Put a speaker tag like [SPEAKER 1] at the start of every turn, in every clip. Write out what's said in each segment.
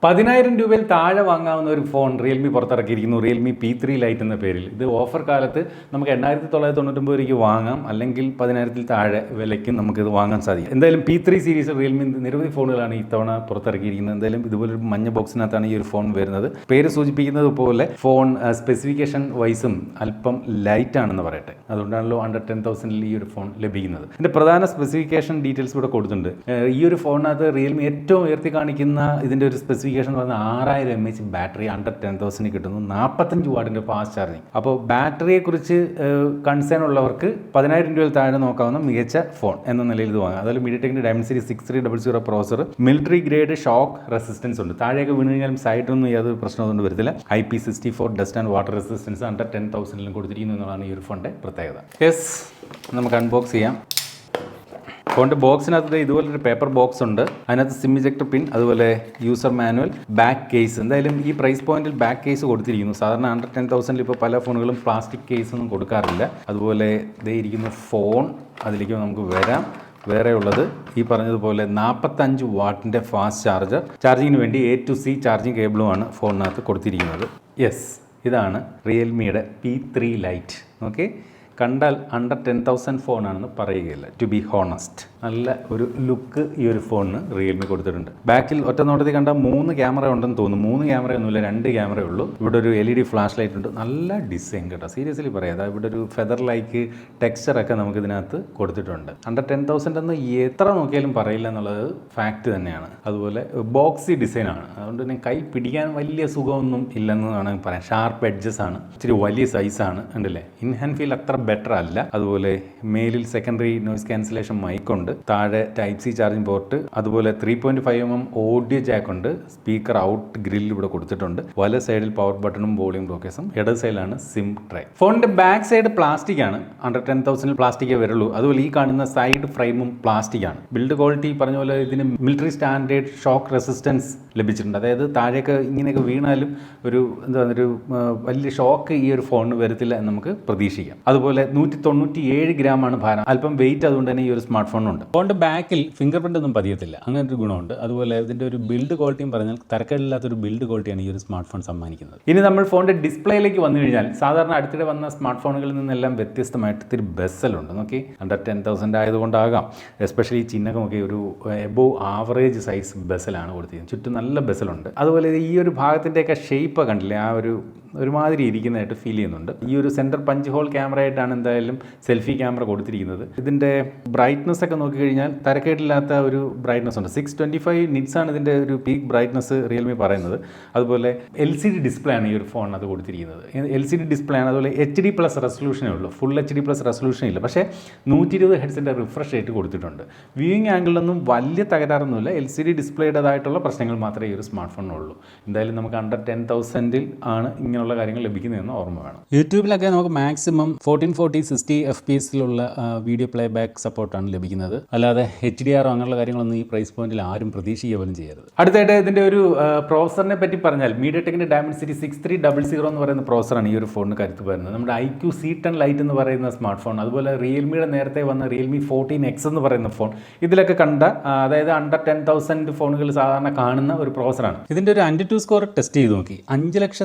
[SPEAKER 1] 10,000 രൂപയിൽ താഴെ വാങ്ങാവുന്ന ഒരു ഫോൺ റിയൽമി പുറത്തിറക്കിയിരിക്കുന്നു. റിയൽമി P3 ലൈറ്റ് എന്ന പേരിൽ. ഇത് ഓഫർ കാലത്ത് നമുക്ക് 8,999 രൂപയ്ക്ക് വാങ്ങാം, അല്ലെങ്കിൽ 10,000 താഴെ വിലയ്ക്കും നമുക്കിത് വാങ്ങാൻ സാധിക്കും. എന്തായാലും P3 സീരീസ് റിയൽമി നിരവധി ഫോണുകളാണ് ഇത്തവണ പുറത്തിറക്കിയിരിക്കുന്നത്. എന്തായാലും ഇതുപോലൊരു മഞ്ഞ ബോക്സിനകത്താണ് ഈ ഒരു ഫോൺ വരുന്നത്. പേര് സൂചിപ്പിക്കുന്നത് പോലെ ഫോൺ സ്പെസിഫിക്കേഷൻ വൈസും അല്പം ലൈറ്റ് ആണെന്ന് പറയട്ടെ. അതുകൊണ്ടാണല്ലോ അണ്ടർ 10,000 ഈ ഒരു ഫോൺ ലഭിക്കുന്നത്. ഇതിന്റെ പ്രധാന സ്പെസിഫിക്കേഷൻ ഡീറ്റെയിൽസ് ഇവിടെ കൊടുത്തിട്ടുണ്ട്. ഈ ഒരു ഫോണിനകത്ത് റിയൽമി ഏറ്റവും ഉയർത്തി കാണിക്കുന്ന ഇതിന്റെ ഒരു സ്പെസിഫിക്കേഷൻ എന്ന് പറഞ്ഞാൽ 6000 mAh ബാറ്ററി അണ്ടർ 10,000 കിട്ടുന്നു, 45 വാട്ടിന്റെ ഫാസ്റ്റ് ചാർജിങ്. അപ്പോൾ ബാറ്ററിയെ കുറിച്ച് കൺസേൺ ഉള്ളവർക്ക് 10,000 രൂപയിൽ താഴെ നോക്കാവുന്ന മികച്ച ഫോൺ എന്ന നിലയിൽ ഇത് വാങ്ങാം. അതുപോലെ മീഡിയടെക്കിന്റെ Dimensity 6300 processor, military grade shock resistance ഉണ്ട്. താഴെയൊക്കെ വീണ് കഴിഞ്ഞാലും സൈഡൊന്നും യാതൊരു പ്രശ്നമൊന്നും വരത്തില്ല. IP64 dust and water resistance under 10,000 കൊടുത്തിരിക്കുന്നു എന്നുള്ളതാണ് ഈ ഒരു ഫോണിന്റെ പ്രത്യേകത. യെസ്, നമുക്ക് അൺബോക്സ് ചെയ്യാം. ഫോണിൻ്റെ ബോക്സിനകത്ത് ഇതുപോലൊരു പേപ്പർ ബോക്സ് ഉണ്ട്. അതിനകത്ത് സിം ഇജക്ടർ പിൻ, അതുപോലെ യൂസർ മാനുവൽ, ബാക്ക് കേസ്. എന്തായാലും ഈ പ്രൈസ് പോയിന്റിൽ ബാക്ക് കേസ് കൊടുത്തിരിക്കുന്നു. സാധാരണ അണ്ടർ 10,000 ഇപ്പോൾ പല ഫോണുകളും പ്ലാസ്റ്റിക് കേസ് ഒന്നും കൊടുക്കാറില്ല. അതുപോലെ ഇതേ ഇരിക്കുന്ന ഫോൺ, അതിലേക്ക് നമുക്ക് വരാം. വേറെ ഉള്ളത് ഈ പറഞ്ഞതുപോലെ 45 വാട്ടിൻ്റെ ഫാസ്റ്റ് ചാർജർ, ചാർജിങ്ങിന് വേണ്ടി A to C ചാർജിങ് കേബിളുമാണ് ഫോണിനകത്ത് കൊടുത്തിരിക്കുന്നത്. യെസ്, ഇതാണ് റിയൽമിയുടെ P3 ലൈറ്റ്. ഓക്കെ, കണ്ടാൽ അണ്ടർ 10,000 ഫോണാണെന്ന് പറയുകയില്ല. ടു ബി ഹോണസ്റ്റ്, നല്ല ഒരു ലുക്ക് ഈ ഒരു ഫോണിന് റിയൽമി കൊടുത്തിട്ടുണ്ട്. ബാക്കിൽ ഒറ്റ നോട്ടത്തിൽ കണ്ടാൽ 3 ക്യാമറ ഉണ്ടെന്ന് തോന്നുന്നു. 3 ക്യാമറയൊന്നുമില്ല, 2 ക്യാമറയേ ഉള്ളൂ. ഇവിടെ ഒരു LED ഫ്ലാഷ് ലൈറ്റ് ഉണ്ട്. നല്ല ഡിസൈൻ കേട്ടോ, സീരിയസ്ലി പറയാം. അതായത് ഇവിടെ ഒരു ഫെദർ ലൈക്ക് ടെക്സ്ചറൊക്കെ നമുക്ക് ഇതിനകത്ത് കൊടുത്തിട്ടുണ്ട്. അണ്ടർ 10,000 എന്ന് എത്ര നോക്കിയാലും പറയില്ല എന്നുള്ളത് ഫാക്റ്റ് തന്നെയാണ്. അതുപോലെ ബോക്സി ഡിസൈനാണ്, അതുകൊണ്ട് തന്നെ കൈ പിടിക്കാൻ വലിയ സുഖമൊന്നും ഇല്ലെന്ന് വേണമെങ്കിൽ പറയാം. ഷാർപ്പ് എഡ്ജസ് ആണ്, ഇച്ചിരി വലിയ സൈസാണ്, ഉണ്ടല്ലേ. ഇൻ ഹാൻഡ് ഫീൽ അത്ര ബെറ്റർ അല്ല. അതുപോലെ മേലിൽ സെക്കൻഡറി നോയ്സ് ക്യാൻസലേഷൻ മൈക്ക് ഉണ്ട്. താഴെ ടൈപ്പ് സി ചാർജിംഗ് പോർട്ട്, അതുപോലെ 3.5 mm ഓഡിയോ ജാക്ക് ഉണ്ട്. സ്പീക്കർ ഔട്ട് ഗ്രില്ല് ഇവിടെ കൊടുത്തിട്ടുണ്ട്. വല സൈഡിൽ പവർ ബട്ടണും വോളിയം ബ്ലോക്കേഴ്സും, ഇടത് സൈഡിലാണ് സിം ട്രേ. ഫോണിന്റെ ബാക്ക് സൈഡ് പ്ലാസ്റ്റിക് ആണ്. അണ്ടർ 10,000 പ്ലാസ്റ്റിക്കേ വരുള്ളൂ. അതുപോലെ ഈ കാണുന്ന സൈഡ് ഫ്രെയിമും പ്ലാസ്റ്റിക് ആണ്. ബിൽഡ് ക്വാളിറ്റി പറഞ്ഞ പോലെ ഇതിന് മിലിറ്ററി സ്റ്റാൻഡേർഡ് ഷോക്ക് റെസിസ്റ്റൻസ് ലഭിച്ചിട്ടുണ്ട്. അതായത് താഴേക്ക് ഇങ്ങനെയൊക്കെ വീണാലും ഒരു വലിയ ഷോക്ക് ഈ ഒരു ഫോണിന് വരത്തില്ല എന്ന് നമുക്ക് പ്രതീക്ഷിക്കാം. അതുപോലെ 197 ഗ്രാമാണ് ഭാരം. അല്പം വെയിറ്റ് അതുകൊണ്ട് തന്നെ ഈ ഒരു സ്മാർട്ട് ഫോണുണ്ട്. ഫോണിന്റെ ബാക്കിൽ ഫിംഗർ പ്രിന്റ് ഒന്നും പതിയത്തില്ല, അങ്ങനെ ഒരു ഗുണമുണ്ട്. അതുപോലെ ഇതിന്റെ ഒരു ബിൽഡ് ക്വാളിറ്റിയും പറഞ്ഞാൽ തരക്കേടില്ലാത്തൊരു ബിൽഡ് ക്വാളിറ്റിയാണ് ഈ ഒരു സ്മാർട്ട് ഫോൺ സമ്മാനിക്കുന്നത്. ഇനി നമ്മൾ ഫോണിന്റെ ഡിസ്പ്ലേയിലേക്ക് വന്നു കഴിഞ്ഞാൽ സാധാരണ അടുത്തിടെ വന്ന സ്മാർട്ട് ഫോണുകളിൽ നിന്നെല്ലാം വ്യത്യസ്തമായിട്ട് ഇത്തിരി ബെസലുണ്ട്. നോക്കി, അണ്ടർ 10,000 ആയതുകൊണ്ടാകാം എസ്പെഷ്യലി ചിഹ്നൊക്കെ നോക്കി ഒരു എബോവ് ആവറേജ് സൈസ് ബെസലാണ് കൊടുത്തിരിക്കുന്നത്. ചുറ്റും നല്ല ബെസലുണ്ട്. അതുപോലെ ഈ ഒരു ഭാഗത്തിൻ്റെയൊക്കെ ഷേപ്പ് കണ്ടില്ലേ, ആ ഒരുമാതിരി ഇരിക്കുന്നതായിട്ട് ഫീൽ ചെയ്യുന്നുണ്ട്. ഈ ഒരു സെൻറ്റർ പഞ്ച് ഹോൾ ക്യാമറ ആയിട്ടാണ് എന്തായാലും സെൽഫി ക്യാമറ കൊടുത്തിരിക്കുന്നത്. ഇതിൻ്റെ ബ്രൈറ്റ്നസ് ഒക്കെ നോക്കിക്കഴിഞ്ഞാൽ തരക്കേടില്ലാത്ത ഒരു ബ്രൈറ്റ്നസ് ഉണ്ട്. 625 നിറ്റ്സ് ആണ് ഇതിൻ്റെ ഒരു പീക്ക് ബ്രൈറ്റ്നസ് റിയൽമി പറയുന്നത്. അതുപോലെ LCD ഡിസ്പ്ലേ ആണ് ഈ ഒരു ഫോണിനകത്ത് കൊടുത്തിരിക്കുന്നത്. LCD ഡിസ്പ്ലേ ആണ്. അതുപോലെ HD+ റെസൊല്യൂഷനേ ഉള്ളൂ, ഫുൾ HD+ റെസൊല്യൂഷൻ ഇല്ല. പക്ഷേ 120 ഹെർട്സിൻ്റെ റിഫ്രഷ് റേറ്റ് കൊടുത്തിട്ടുണ്ട്. വ്യൂയിങ് ആംഗിളിലൊന്നും വലിയ തകരാറൊന്നുമില്ല. LCD ഡിസ്പ്ലേയുടേതായിട്ടുള്ള പ്രശ്നങ്ങൾ മാത്രമേ ഈ ഒരു സ്മാർട്ട് ഫോണിനുള്ളൂ. എന്തായാലും നമുക്ക് അണ്ടർ 10,000 ആണ് ഇങ്ങനെയുള്ള കാര്യങ്ങൾ ലഭിക്കുന്നതെന്ന് ഓർമ്മ വേണം. യൂട്യൂബിലൊക്കെ നമുക്ക് മാക്സിമം 1440 60 FPS-ലുള്ള വീഡിയോ പ്ലേ ബാക്ക് സപ്പോർട്ടാണ് ലഭിക്കുന്നത്. അല്ലാതെ HDR അങ്ങനെയുള്ള കാര്യങ്ങളൊന്നും ഈ പ്രൈസ് പോയിന്റിൽ ആരും പ്രതീക്ഷിക്കുക പോലും ചെയ്യരുത്. അടുത്തായിട്ട് ഇതിൻ്റെ ഒരു പ്രോസറിനെ പറ്റി പറഞ്ഞാൽ മീഡിയടെക്കിന്റെ ഡയമൻസിറ്റി 6300 എന്ന് പറയുന്ന പ്രോസറാണ് ഈ ഒരു ഫോണിന് കരുത്ത് വരുന്നത്. നമ്മുടെ IQ C10 ലൈറ്റ് എന്ന് പറയുന്ന സ്മാർട്ട് ഫോൺ, അതുപോലെ റിയൽമിയുടെ നേരത്തെ വന്ന റിയൽമി 14X എന്ന് പറയുന്ന ഫോൺ, ഇതിലൊക്കെ കണ്ട അതായത് അണ്ടർ 10,000 ഫോണുകൾ സാധാരണ കാണുന്ന ഒരു പ്രോസറാണ്. ഇതിൻ്റെ ഒരു AnTuTu സ്കോർ ടെസ്റ്റ് ചെയ്ത് നോക്കി.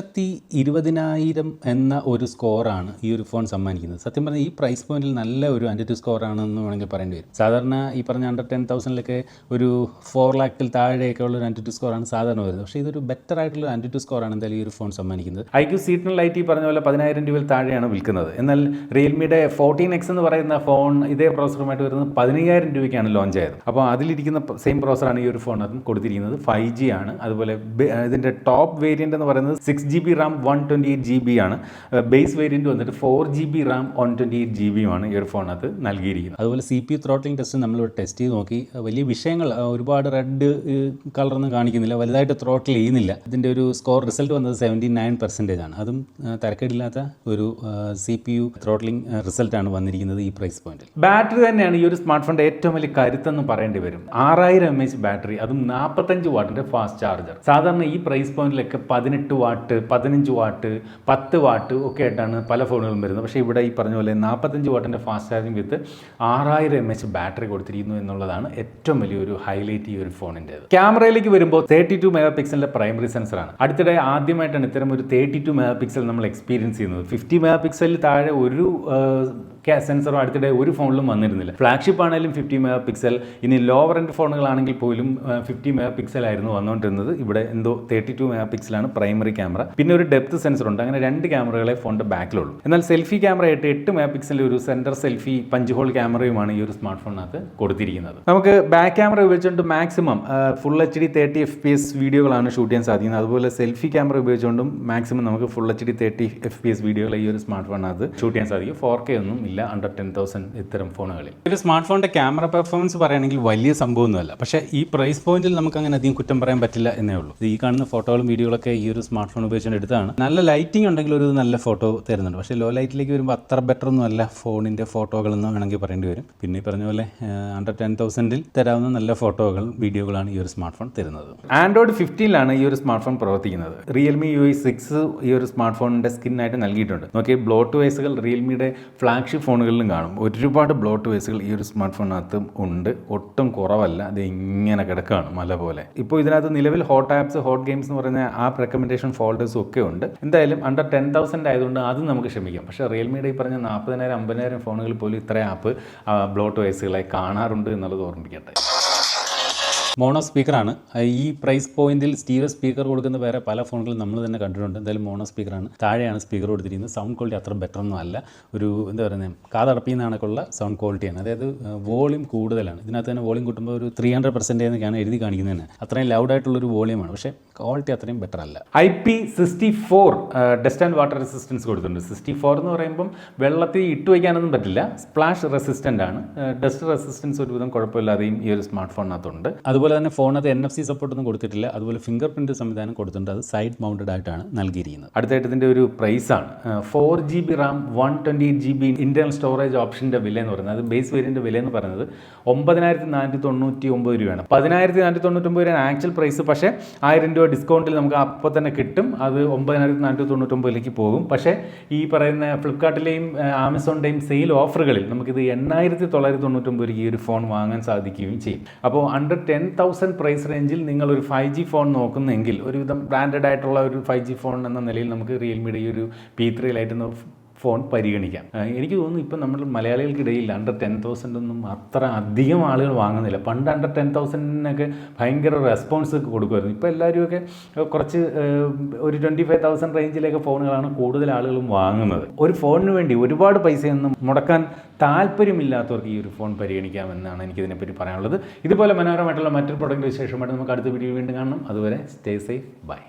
[SPEAKER 1] 5,20,000 എന്ന ഒരു സ്കോറാണ് ഈ ഒരു ഫോൺ സമ്മാനിക്കുന്നത്. സത്യം പറഞ്ഞാൽ ഈ പ്രൈസ് പോയിന്റിൽ നല്ല ഒരു AnTuTu സ്കോറാണെന്ന് വേണമെങ്കിൽ പറയേണ്ടി വരും. സാധാരണ ഈ പറഞ്ഞ അണ്ടർ 10,000 ഒരു 4 lakhൽ താഴെയൊക്കെ ഉള്ള ഒരു AnTuTu സ്കോറാണ് സാധാരണ വരുന്നത്. പക്ഷേ ഇതൊരു ബെറ്റർ ആയിട്ടുള്ള AnTuTu സ്കോറാണ് എന്തായാലും ഈ ഒരു ഫോൺ സമ്മാനിക്കുന്നത്. IQ C10 ലൈറ്റ് ഈ പറഞ്ഞ പോലെ 10,000 രൂപയിൽ താഴെയാണ് വിൽക്കുന്നത്. എന്നാൽ റിയൽമിയുടെ 14X എന്ന് പറയുന്ന ഫോൺ ഇതേ പ്രോസറുമായിട്ട് വരുന്നത് 15,000 രൂപയ്ക്കാണ് ലോഞ്ച് ആയത്. അപ്പോൾ അതിലിരിക്കുന്ന സെയിം പ്രോസറാണ് ഈ ഒരു ഫോൺ അതും കൊടുത്തിരിക്കുന്നത്. 5G ആണ്. അതുപോലെ ഇതിൻ്റെ ടോപ്പ് വേരിയൻ്റ് എന്ന് പറയുന്നത് 6GB RAM 128GB ആണ്. ബേസ് വേരിയൻറ്റ് വന്നിട്ട് 4GB RAM 128GB ആണ് ഈ ഒരു ഫോണിനകത്ത് നൽകിയിരിക്കുന്നത്. അതുപോലെ CPU ത്രോട്ട്ലിംഗ് ടെസ്റ്റ് നമ്മളിവിടെ ടെസ്റ്റ് ചെയ്ത് നോക്കി. വലിയ വിഷയങ്ങൾ, ഒരുപാട് റെഡ് കളറൊന്നും കാണിക്കുന്നില്ല, വലുതായിട്ട് ത്രോട്ടിൽ ചെയ്യുന്നില്ല. ഇതിൻ്റെ ഒരു സ്കോർ റിസൾട്ട് വന്നത് 79% ആണ്. അതും തരക്കേടില്ലാത്ത ഒരു CPU ത്രോട്ട്ലിംഗ് റിസൾട്ടാണ് വന്നിരിക്കുന്നത് ഈ പ്രൈസ് പോയിന്റിൽ. ബാറ്ററി തന്നെയാണ് ഈ ഒരു സ്മാർട്ട് ഫോണിൻ്റെ ഏറ്റവും വലിയ കരുത്തെന്ന് പറയേണ്ടി വരും. 6000 mAh ബാറ്ററി, അതും 45 വാട്ടിൻ്റെ ഫാസ്റ്റ് ചാർജർ. സാധാരണ ഈ പ്രൈസ് പോയിന്റിലൊക്കെ 18 വാട്ട് 15 വാട്ട് വാട്ട് 10 വാട്ട് ഒക്കെ ആയിട്ടാണ് പല ഫോണുകളും വരുന്നത്. പക്ഷേ ഇവിടെ ഈ പറഞ്ഞ പോലെ 45 വാട്ടിൻ്റെ ഫാസ്റ്റ് ചാർജിങ് വിത്ത് 6000 mAh ബാറ്ററി കൊടുത്തിരിക്കുന്നു എന്നുള്ളതാണ് ഏറ്റവും വലിയൊരു ഹൈലൈറ്റ് ഈ ഒരു ഫോണിൻ്റേത്. ക്യാമറയിലേക്ക് വരുമ്പോൾ 32 മെഗാ പിക്സലിൻ്റെ പ്രൈമറി സെൻസറാണ്. അടുത്തിടെ ആദ്യമായിട്ടാണ് ഇത്തരം ഒരു 32 മെഗാ പിക്സൽ നമ്മൾ എക്സ്പീരിയൻസ് ചെയ്യുന്നത്. 50 മെഗാ പിക്സലിൽ താഴെ ഒരു സെൻസറും അടുത്തിടെ ഒരു ഫോണിലും വന്നിരുന്നില്ല. ഫ്ലാഗ്ഷിപ്പ് ആണെങ്കിലും 50 മെഗാ പിക്സൽ, ഇനി ലോവർ എൻഡ് ഫോണുകളാണെങ്കിൽ പോലും 50 മെഗാ പിക്സൽ ആയിരുന്നു വന്നുകൊണ്ടിരുന്നത്. ഇവിടെ എന്തോ 32 മെഗാ പിക്സലാണ് പ്രൈമറി ക്യാമറ. പിന്നെ ഒരു ഡെപ്ത് സെൻസർ ഉണ്ട്. അങ്ങനെ 2 ക്യാമറകളെ ഫോണിൻ്റെ ബാക്കിലുള്ളൂ. എന്നാൽ സെൽഫി ക്യാമറ ആയിട്ട് 8 മെഗാ പിക്സലിൻ്റെ ഒരു സെൻറ്റർ സെൽഫി പഞ്ച് ഹോൾ ക്യാമറയുമാണ് ഈ ഒരു സ്മാർട്ട് ഫോണിനകത്ത് കൊടുത്തിരിക്കുന്നത്. നമുക്ക് ബാക്ക് ക്യാമറ ഉപയോഗിച്ചുകൊണ്ട് മാക്സിമം ഫുൾ HD 30 FPS വീഡിയോകളാണ് ഷൂട്ട് ചെയ്യാൻ സാധിക്കുന്നത്. അതുപോലെ സെൽഫി ക്യാമറ ഉപയോഗിച്ചുകൊണ്ടും മാക്സിമം നമുക്ക് ഫുൾ HD 30 FPS വീഡിയോകൾ ഈ ഒരു സ്മാർട്ട് ഫോണിനകത്ത് ഷൂട്ട് ചെയ്യാൻ സാധിക്കും. 4K ഒന്നും ഇല്ല അണ്ടർ 10,000 ഇത്തരം ഫോണുകളിൽ. ഒരു സ്മാർട്ട് ഫോണിൻ്റെ ക്യാമറ പെർഫോമൻസ് പറയുകയാണെങ്കിൽ വലിയ സംഭവമൊന്നുമല്ല. പക്ഷേ ഈ പ്രൈസ് പോയിന്റിൽ നമുക്ക് അങ്ങനെ അധികം കുറ്റം പറയാൻ പറ്റില്ല എന്നേ ഉള്ളൂ. ഈ കാണുന്ന ഫോട്ടോകളും വീഡിയോകളൊക്കെ ഈ ഒരു സ്മാർട്ട് ഫോൺ ഉപയോഗിച്ചുകൊണ്ട് എടുത്താണ്. നല്ല ലൈറ്റിംഗ് ഉണ്ടെങ്കിൽ ഒരു നല്ല ഫോട്ടോ തരുന്നുണ്ട്. പക്ഷേ ലോ ലൈറ്റിലേക്ക് വരുമ്പോൾ അത്ര ബെറ്റർ ഒന്നും അല്ല ഫോണിൻ്റെ ഫോട്ടോകളെന്ന് വേണമെങ്കിൽ പറയേണ്ടി വരും. പിന്നെ ഈ പറഞ്ഞ പോലെ അണ്ടർ 10,000 തരാവുന്ന നല്ല ഫോട്ടോകൾ വീഡിയോകളാണ് ഈ ഒരു സ്മാർട്ട് ഫോൺ തരുന്നത്. ആൻഡ്രോയിഡ് 15 ഈ ഒരു സ്മാർട്ട് ഫോൺ പ്രവർത്തിക്കുന്നത്. റിയൽമി UI 6 ഈ ഒരു സ്മാർട്ട് ഫോണിൻ്റെ സ്കിന്നായിട്ട് നൽകിയിട്ടുണ്ട്. നോക്കിയാൽ ബ്ലോട്ട് വേസുകൾ റിയൽമിയുടെ ഫ്ലാഗ്ഷിപ്പ് ഫോണുകളിലും കാണും. ഒരുപാട് ബ്ലോട്ട് വേസുകൾ ഈ ഒരു സ്മാർട്ട് ഫോണിനകത്തും ഉണ്ട്. ഒട്ടും കുറവല്ല. അത് ഇങ്ങനെ കിടക്കുകയാണ് മല പോലെ. ഇപ്പോൾ ഇതിനകത്ത് നിലവിൽ ഹോട്ട് ആപ്സ്, ഹോട്ട് ഗെയിംസ് എന്ന് പറയുന്ന ആപ്പ് റെക്കമെൻഡേഷൻ ഫോൾഡേഴ്സും ഒക്കെ ഉണ്ട്. എന്തായാലും അണ്ടർ 10,000 ആയതുകൊണ്ട് അത് നമുക്ക് ക്ഷമിക്കാം. പക്ഷേ റിയൽമിയുടെ ഈ പറഞ്ഞ 40,000 50,000 ഫോണുകളിൽ പോലും ഇത്ര ആപ്പ് ബ്ലോട്ട് വേസുകളായി കാണാറുണ്ട് എന്നുള്ളത് ഓർമ്മിക്കട്ടെ. മോണോ സ്പീക്കറാണ്. ഈ പ്രൈസ് പോയിന്റിൽ സ്റ്റീരിയോ സ്പീക്കർ കൊടുക്കുന്ന വേറെ പല ഫോണുകളും നമ്മൾ തന്നെ കണ്ടിട്ടുണ്ട്. എന്തായാലും മോണോ സ്പീക്കറാണ്. താഴെയാണ് സ്പീക്കർ കൊടുത്തിരിക്കുന്നത്. സൗണ്ട് ക്വാളിറ്റി അത്ര ബെറ്റർ ഒന്നും അല്ല. ഒരു എന്താ പറയുന്നത്, കാതടപ്പിക്കുന്ന കണക്കുള്ള സൗണ്ട് ക്വാളിറ്റിയാണ്. അതായത് വോളിയം കൂടുതലാണ്. ഇതിനകത്ത് തന്നെ വോളിയം കൂട്ടുമ്പോൾ ഒരു 300% എന്നൊക്കെയാണ് എഴുതി കാണിക്കുന്നത് തന്നെ. അത്രയും ലൗഡായിട്ടുള്ളൊരു വോളിയമാണ്. പക്ഷേ ക്വാളിറ്റി അത്രയും ബെറ്റർ അല്ല. IP64 dust and water resistance കൊടുത്തിട്ടുണ്ട്. 64 എന്ന് പറയുമ്പം വെള്ളത്തിൽ ഇട്ട് വയ്ക്കാനൊന്നും പറ്റില്ല. സ്പ്ലാഷ് റെസിസ്റ്റൻ്റ് ആണ്. ഡസ്റ്റ് റെസിസ്റ്റൻസ് ഒരുവിധം കുഴപ്പമില്ലാതെയും ഈ ഒരു സ്മാർട്ട് ഫോണിനകത്തുണ്ട്. അതുപോലെ തന്നെ ഫോണിനകത്ത് NFC സപ്പോർട്ടൊന്നും കൊടുത്തിട്ടില്ല. അതുപോലെ ഫിംഗർ പ്രിൻറ്റ് സംവിധാനം കൊടുത്തിട്ടുണ്ട്. അത് സൈഡ് മൗണ്ടഡ് ആയിട്ടാണ് നൽകിയിരിക്കുന്നത്. അടുത്തായിട്ട് ഇതിൻ്റെ ഒരു പ്രൈസാണ്. 4GB RAM 128GB internal storage ഓപ്ഷൻ്റെ വില എന്ന് പറയുന്നത്, അത് ബേസ് വേരിയൻ്റെ വില എന്ന് പറയുന്നത് 9,499 രൂപയാണ്. 10,499 രൂപയാണ് ആക്ച്വൽ പ്രൈസ്. പക്ഷേ 1000 രൂപ ഡിസ്കൗണ്ടിൽ നമുക്ക് അപ്പോൾ തന്നെ കിട്ടും. അത് 9,499 പോകും. പക്ഷേ ഈ പറയുന്ന ഫ്ലിപ്കാർട്ടിലെയും ആമസോണിൻ്റെയും സെയിൽ ഓഫറുകളിൽ നമുക്കിത് 8,999 ഈ ഒരു ഫോൺ വാങ്ങാൻ സാധിക്കുകയും ചെയ്യും. അപ്പോൾ അണ്ടർ 10,000 പ്രൈസ് റേഞ്ചിൽ നിങ്ങളൊരു 5G ഫോൺ നോക്കുന്നെങ്കിൽ ഒരുവിധം ബ്രാൻഡഡ് ആയിട്ടുള്ള ഒരു 5G ഫോൺ എന്ന നിലയിൽ നമുക്ക് റിയൽമിയുടെ ഈ ഒരു P3 ലൈറ്റ് ഫോൺ പരിഗണിക്കാം. എനിക്ക് തോന്നുന്നു ഇപ്പം നമ്മൾ മലയാളികൾക്കിടയിൽ അണ്ടർ 10,000 ഒന്നും അത്ര അധികം ആളുകൾ വാങ്ങുന്നില്ല. പണ്ട് അണ്ടർ 10,000 ഭയങ്കര റെസ്പോൺസ് കൊടുക്കുമായിരുന്നു. ഇപ്പോൾ എല്ലാവരുമൊക്കെ കുറച്ച് ഒരു 25,000 റേഞ്ചിലേക്ക് ഫോണുകളാണ് കൂടുതൽ ആളുകളും വാങ്ങുന്നത്. ഒരു ഫോണിന് വേണ്ടി ഒരുപാട് പൈസയൊന്നും മുടക്കാൻ താല്പര്യമില്ലാത്തവർക്ക് ഈ ഒരു ഫോൺ പരിഗണിക്കാമെന്നാണ് എനിക്കിതിനെപ്പറ്റി പറയാനുള്ളത്. ഇതുപോലെ മനോഹരമായിട്ടുള്ള മറ്റൊരു പ്രൊഡക്റ്റ് വിശേഷമായിട്ട് നമുക്ക് അടുത്ത വീഡിയോ വീണ്ടും കാണണം. അതുവരെ സ്റ്റേ സേഫ്. ബൈ.